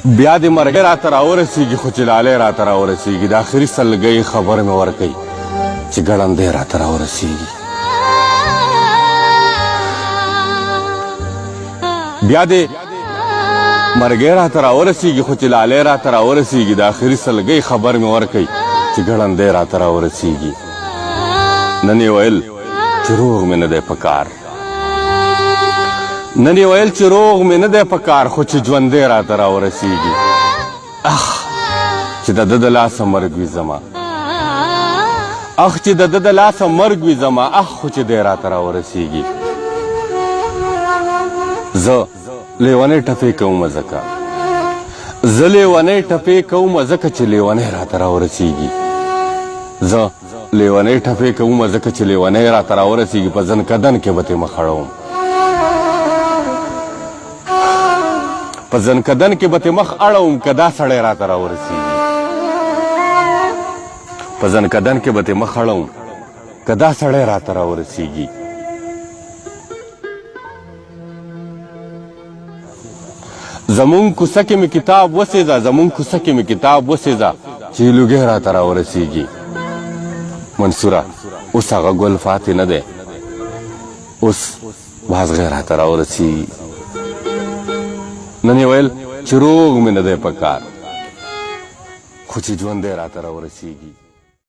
بیا دې مرګ راته راورسېږي خو چې لالی راته راورسېږي د آخري سلګۍ خبر مې ورکوي چې ګړندی راته راورسېږي بیا دې مرګی راته راورسېږي خو چې لالی راته راورسېږي د آخري سلګۍ خبر مې ورکوي چې ګړندی راته راورسېږي نن یې ویل چې روغ مې نه دی په کار نن یې ویل چې روغ مې نه دی په کار خو چې ژوندی راته راورسېږي اخ چې د ده د لاسه مرګ وي زما اخ چې د ده د لاسه مرګ وي زما اخ خو چې دی راته راورسېږي زه لیونی ټپې کومه ځکه زه لیونی ټپې کومه ځکه چې لیونی راته راورسېږي زه لیونی ټپې کومه ځکه چې لیونی راته راورسېږي په زنکدن کې به ترې مخ اړوم په زنکدن کې به ترې مخ اړوم که دا سړی راته راورسېږي په زنکدن کې به ترې مخ اړوم که دا سړی راته راورسېږي زمونږ کوڅه کې مې کتاب وسېځه زمونږ کوڅه کې مې کتاب وسېځه چې لوګی راته راورسېږي منصوره اوس هغه ګل فاتې نه دی اوس بازغی راته راورسېږي نن یې ویل چې روغ مې نه دی په کار خو چې ژوندی راته راورسېږي